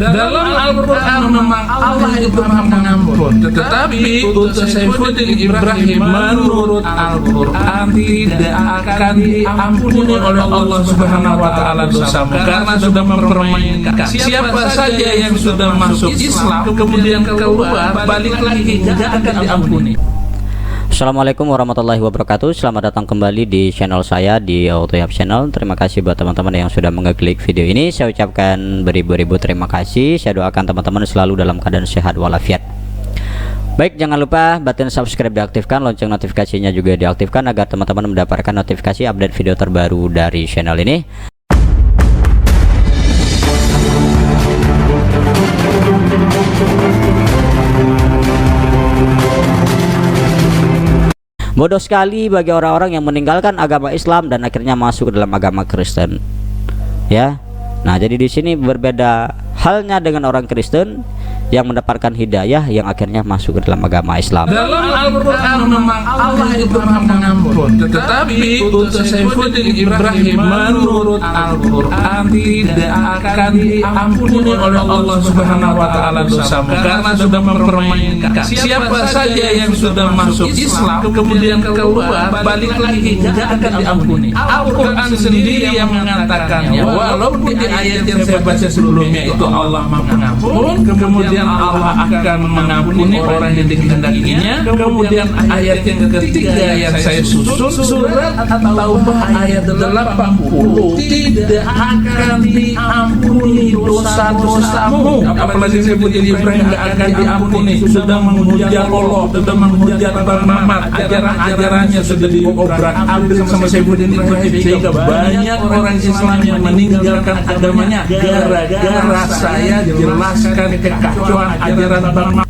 Dalam Al-Quran memang Allah itu maha pengampun, tetapi untuk Saifuddin Ibrahim menurut Al-Quran tidak akan diampuni oleh Allah Subhanahu wa Ta'ala dosamu karena sudah mempermainkan. Siapa saja yang sudah masuk Islam kemudian keluar balik lagi tidak akan diampuni. Assalamualaikum warahmatullahi wabarakatuh. Selamat datang kembali di channel saya di Autoyap Channel. Terima kasih buat teman-teman yang sudah mengeklik video ini. Saya ucapkan beribu-ribu terima kasih. Saya doakan teman-teman selalu dalam keadaan sehat walafiat. Baik, jangan lupa button subscribe diaktifkan, lonceng notifikasinya juga diaktifkan agar teman-teman mendapatkan notifikasi update video terbaru dari channel ini. Bodoh sekali bagi orang-orang yang meninggalkan agama Islam dan akhirnya masuk ke dalam agama Kristen. Ya. Nah, jadi di sini berbeda halnya dengan orang Kristen yang mendapatkan hidayah yang akhirnya masuk ke dalam agama Islam. Dalam Al-Quran memang Allah itu maha pengampun, tetapi untuk Saifuddin Ibrahim menurut Al-Quran tidak akan diampuni oleh Allah Subhanahu wa Ta'ala dosamu karena sudah mempermainkan. Siapa saja yang sudah masuk Islam kemudian keluar balik lagi tidak akan diampuni. Al-Quran sendiri yang mengatakannya, walaupun di ayat yang saya baca sebelumnya itu Allah maha pengampun, kemudian Allah akan mengampuni orang yang dikehendakinya. Kemudian ayat yang ketiga yang saya susun surat At-Taubah ayat 80, tidak akan diampuni dosa-dosamu. Apalagi Saifuddin Ibrahim tidak akan diampuni, sudah menghujat Allah, sudah menghujat Bang Mamat, ajaran-ajarannya sudah diobrak-abrik sama Saifuddin Ibrahim, sehingga banyak orang Islam yang meninggalkan agamanya gara-gara saya jelaskan kekacauan ajaran Bang Mamat.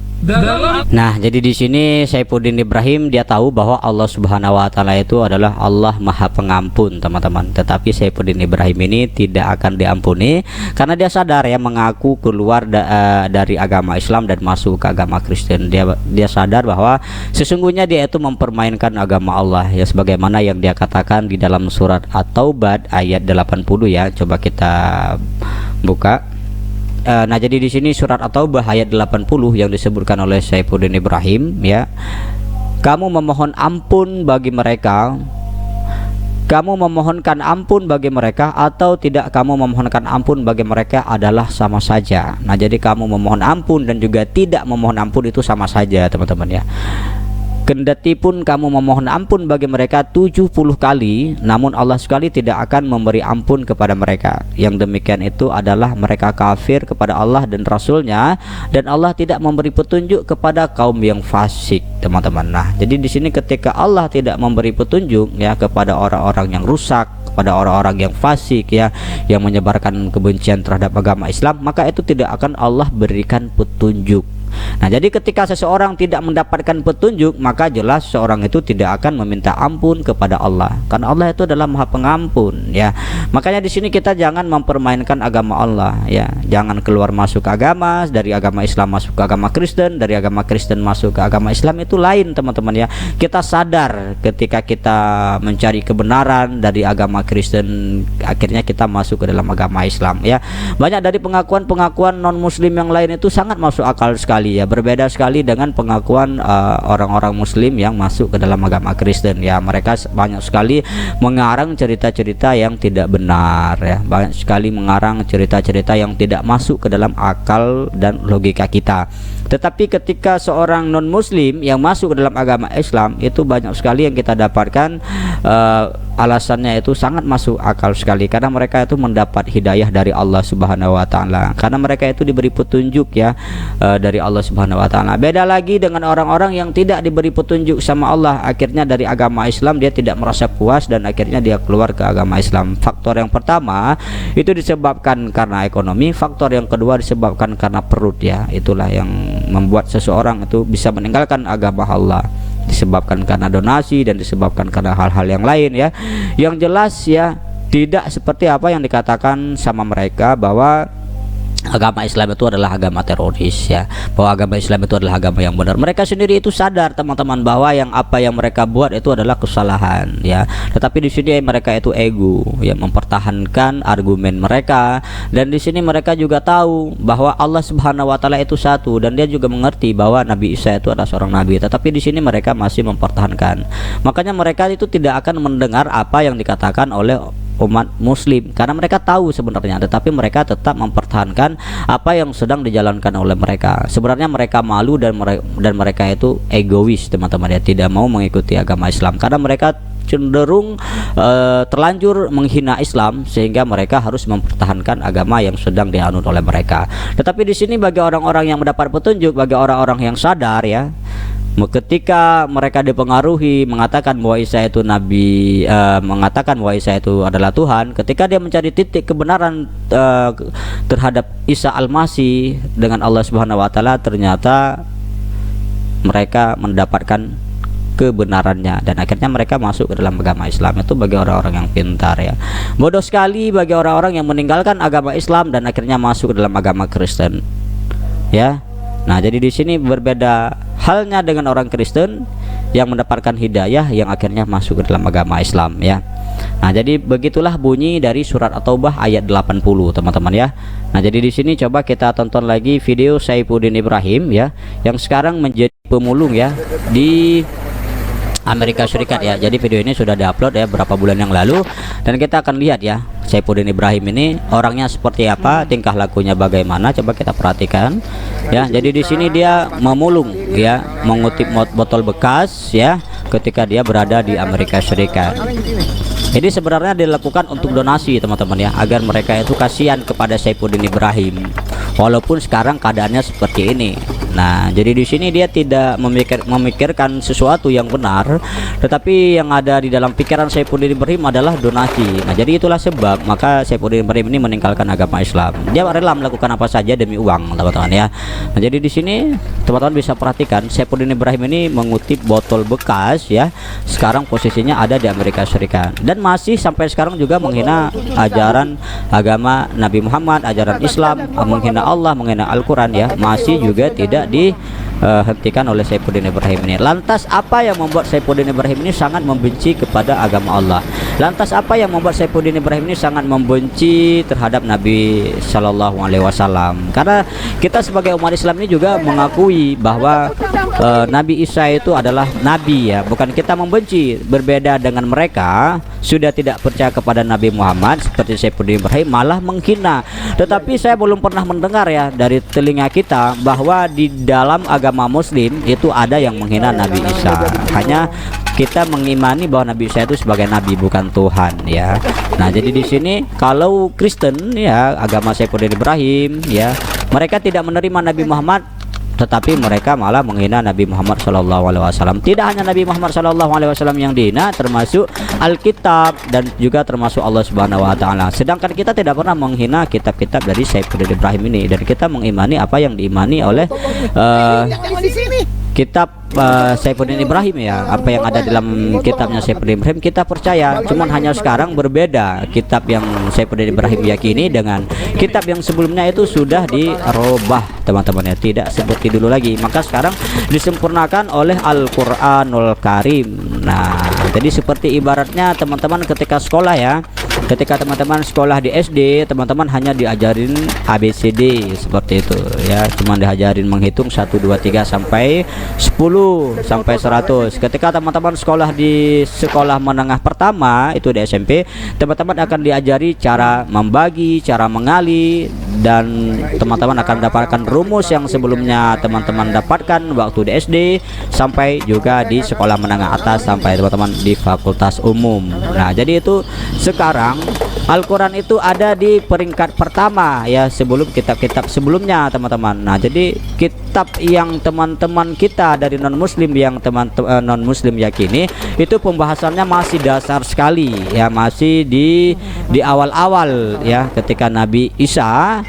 Nah, jadi di sini Saifuddin Ibrahim dia tahu bahwa Allah Subhanahu wa Ta'ala itu adalah Allah Maha Pengampun, teman-teman. Tetapi Saifuddin Ibrahim ini tidak akan diampuni karena dia sadar ya, mengaku keluar dari agama Islam dan masuk ke agama Kristen. Dia sadar bahwa sesungguhnya dia itu mempermainkan agama Allah ya, sebagaimana yang dia katakan di dalam surat At-Taubah ayat 80 ya. Coba kita buka. Nah, jadi di sini surat At-Taubah ayat 80 yang disebutkan oleh Saifuddin Ibrahim ya. Kamu memohon ampun bagi mereka, kamu memohonkan ampun bagi mereka atau tidak kamu memohonkan ampun bagi mereka adalah sama saja. Nah, jadi kamu memohon ampun dan juga tidak memohon ampun itu sama saja, teman-teman ya. Kendati pun kamu memohon ampun bagi mereka 70 kali, namun Allah sekali tidak akan memberi ampun kepada mereka. Yang demikian itu adalah mereka kafir kepada Allah dan Rasulnya, dan Allah tidak memberi petunjuk kepada kaum yang fasik, teman-teman. Nah, jadi di sini ketika Allah tidak memberi petunjuk ya kepada orang-orang yang rusak, kepada orang-orang yang fasik ya, yang menyebarkan kebencian terhadap agama Islam, maka itu tidak akan Allah berikan petunjuk. Nah, jadi ketika seseorang tidak mendapatkan petunjuk, maka jelas seorang itu tidak akan meminta ampun kepada Allah, karena Allah itu adalah Maha Pengampun ya. Makanya di sini kita jangan mempermainkan agama Allah ya. Jangan keluar masuk ke agama, dari agama Islam masuk ke agama Kristen, dari agama Kristen masuk ke agama Islam, itu lain, teman-teman ya. Kita sadar ketika kita mencari kebenaran dari agama Kristen, akhirnya kita masuk ke dalam agama Islam ya. Banyak dari pengakuan-pengakuan non muslim yang lain itu sangat masuk akal sekali ya, berbeda sekali dengan pengakuan orang-orang muslim yang masuk ke dalam agama Kristen ya. Mereka banyak sekali mengarang cerita-cerita yang tidak benar ya, banyak sekali mengarang cerita-cerita yang tidak masuk ke dalam akal dan logika kita. Tetapi ketika seorang non muslim yang masuk ke dalam agama Islam, itu banyak sekali yang kita dapatkan alasannya itu sangat masuk akal sekali, karena mereka itu mendapat hidayah dari Allah Subhanahu wa Ta'ala, karena mereka itu diberi petunjuk ya dari Allah Subhanahu wa Ta'ala. Beda lagi dengan orang-orang yang tidak diberi petunjuk sama Allah, akhirnya dari agama Islam dia tidak merasa puas dan akhirnya dia keluar ke agama Islam. Faktor yang pertama itu disebabkan karena ekonomi, faktor yang kedua disebabkan karena perut ya. Itulah yang membuat seseorang itu bisa meninggalkan agama Allah, disebabkan karena donasi dan disebabkan karena hal-hal yang lain ya. Yang jelas ya, tidak seperti apa yang dikatakan sama mereka bahwa agama Islam itu adalah agama teroris, ya, bahwa agama Islam itu adalah agama yang benar. Mereka sendiri itu sadar, teman-teman, bahwa apa yang mereka buat itu adalah kesalahan, ya. Tetapi di sini mereka itu ego, ya, mempertahankan argumen mereka. Dan di sini mereka juga tahu bahwa Allah Subhanahu wa taala itu satu, dan dia juga mengerti bahwa Nabi Isa itu adalah seorang nabi. Tetapi di sini mereka masih mempertahankan. Makanya mereka itu tidak akan mendengar apa yang dikatakan oleh umat muslim, karena mereka tahu sebenarnya, tetapi mereka tetap mempertahankan apa yang sedang dijalankan oleh mereka. Sebenarnya mereka malu dan mereka itu egois, teman-teman, ya, tidak mau mengikuti agama Islam karena mereka cenderung terlanjur menghina Islam, sehingga mereka harus mempertahankan agama yang sedang dianut oleh mereka. Tetapi di sini bagi orang-orang yang mendapat petunjuk, bagi orang-orang yang sadar, ya, ketika mereka dipengaruhi mengatakan bahwa Isa itu nabi, mengatakan bahwa Isa itu adalah Tuhan, ketika dia mencari titik kebenaran terhadap Isa Al-Masih dengan Allah Subhanahu wa taala, ternyata mereka mendapatkan kebenarannya dan akhirnya mereka masuk ke dalam agama Islam. Itu bagi orang-orang yang pintar, ya. Bodoh sekali bagi orang-orang yang meninggalkan agama Islam dan akhirnya masuk ke dalam agama Kristen, ya. Nah, jadi di sini berbeda halnya dengan orang Kristen yang mendapatkan hidayah yang akhirnya masuk ke dalam agama Islam, ya. Nah, jadi begitulah bunyi dari surat At-Taubah ayat 80, teman-teman, ya. Nah, jadi di sini coba kita tonton lagi video Saifuddin Ibrahim, ya, yang sekarang menjadi pemulung, ya, di Amerika Serikat, ya. Jadi video ini sudah diupload, ya, berapa bulan yang lalu, dan kita akan lihat, ya, Saifuddin Ibrahim ini orangnya seperti apa, tingkah lakunya bagaimana, coba kita perhatikan, ya. Jadi di sini dia memulung, ya, mengutip botol bekas, ya, ketika dia berada di Amerika Serikat. Ini sebenarnya dilakukan untuk donasi, teman-teman, ya, agar mereka itu kasihan kepada Saifuddin Ibrahim walaupun sekarang keadaannya seperti ini. Nah, jadi di sini dia tidak memikirkan sesuatu yang benar, tetapi yang ada di dalam pikiran Saifuddin Ibrahim adalah donasi. Nah, jadi itulah sebab maka Saifuddin Ibrahim ini meninggalkan agama Islam. Dia rela melakukan apa saja demi uang, teman-teman, ya. Nah, jadi di sini teman-teman bisa perhatikan Saifuddin Ibrahim ini mengutip botol bekas, ya. Sekarang posisinya ada di Amerika Serikat dan masih sampai sekarang juga menghina ajaran agama Nabi Muhammad, ajaran Islam, menghina Allah, menghina Al-Quran, ya. Masih juga tidak dihentikan oleh Saifuddin Ibrahim ini. Lantas apa yang membuat Saifuddin Ibrahim ini sangat membenci kepada agama Allah? Lantas apa yang membuat Saifuddin Ibrahim ini sangat membenci terhadap Nabi Shallallahu Alaihi Wasallam? Karena kita sebagai umat Islam ini juga mengakui bahwa Nabi Isa itu adalah nabi, ya. Bukan kita membenci, berbeda dengan mereka sudah tidak percaya kepada Nabi Muhammad seperti Saifuddin Ibrahim, malah menghina. Tetapi saya belum pernah mendengar, ya, dari telinga kita bahwa di dalam agama Muslim itu ada yang menghina Nabi Isa. Hanya kita mengimani bahwa Nabi Isa itu sebagai nabi, bukan Tuhan, ya. Nah, jadi di sini kalau Kristen, ya, agama Saifuddin Ibrahim, ya, mereka tidak menerima Nabi Muhammad, tetapi mereka malah menghina Nabi Muhammad SAW. Tidak hanya Nabi Muhammad SAW yang dihina, termasuk Alkitab dan juga termasuk Allah Subhanahu Wa Taala. Sedangkan kita tidak pernah menghina kitab-kitab dari Saifuddin Ibrahim ini, dan kita mengimani apa yang diimani oleh kitab Saifuddin Ibrahim, ya. Apa yang ada dalam kitabnya Saifuddin Ibrahim kita percaya. Cuman hanya sekarang berbeda, kitab yang Saifuddin Ibrahim yakini dengan kitab yang sebelumnya itu sudah dirubah, teman-teman, ya, tidak seperti dulu lagi. Maka sekarang disempurnakan oleh Al-Qur'anul Karim. Nah, jadi seperti ibaratnya teman-teman ketika sekolah, ya. Ketika teman-teman sekolah di SD, teman-teman hanya diajarin ABCD seperti itu, ya. Cuma diajarin menghitung 1 2 3 sampai 10 sampai 100. Ketika teman-teman sekolah di sekolah menengah pertama itu di SMP, teman-teman akan diajari cara membagi, cara mengali, dan teman-teman akan mendapatkan rumus yang sebelumnya teman-teman dapatkan waktu di SD, sampai juga di sekolah menengah atas, sampai teman-teman di fakultas umum. Nah, jadi itu sekarang Al-Quran itu ada di peringkat pertama, ya, sebelum kitab-kitab sebelumnya, teman-teman. Nah, jadi kitab yang teman-teman kita dari non-muslim, yang teman-teman non-muslim yakini, itu pembahasannya masih dasar sekali, ya, masih di awal-awal, ya, ketika Nabi Isa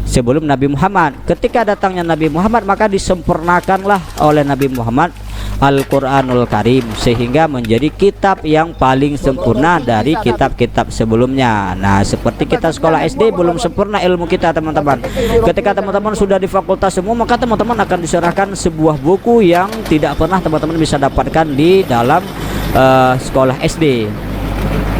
sebelum Nabi Muhammad. Ketika datangnya Nabi Muhammad, maka disempurnakanlah oleh Nabi Muhammad Al-Qur'anul Karim, sehingga menjadi kitab yang paling sempurna dari kitab-kitab sebelumnya. Nah, seperti kita sekolah SD belum sempurna ilmu kita, teman-teman. Ketika teman-teman sudah di fakultas semua, maka teman-teman akan diserahkan sebuah buku yang tidak pernah teman-teman bisa dapatkan di dalam sekolah SD.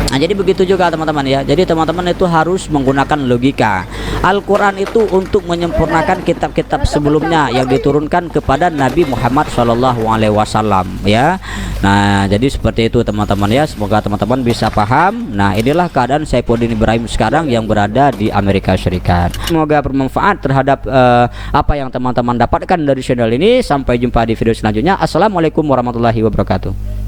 Nah, jadi begitu juga teman-teman ya. Jadi teman-teman itu harus menggunakan logika. Al-Quran itu untuk menyempurnakan kitab-kitab sebelumnya yang diturunkan kepada Nabi Muhammad SAW ya. Nah, jadi seperti itu teman-teman ya. Semoga teman-teman bisa paham. Nah, inilah keadaan Saifuddin Ibrahim sekarang yang berada di Amerika Serikat. Semoga bermanfaat terhadap apa yang teman-teman dapatkan dari channel ini. Sampai jumpa di video selanjutnya. Assalamualaikum warahmatullahi wabarakatuh.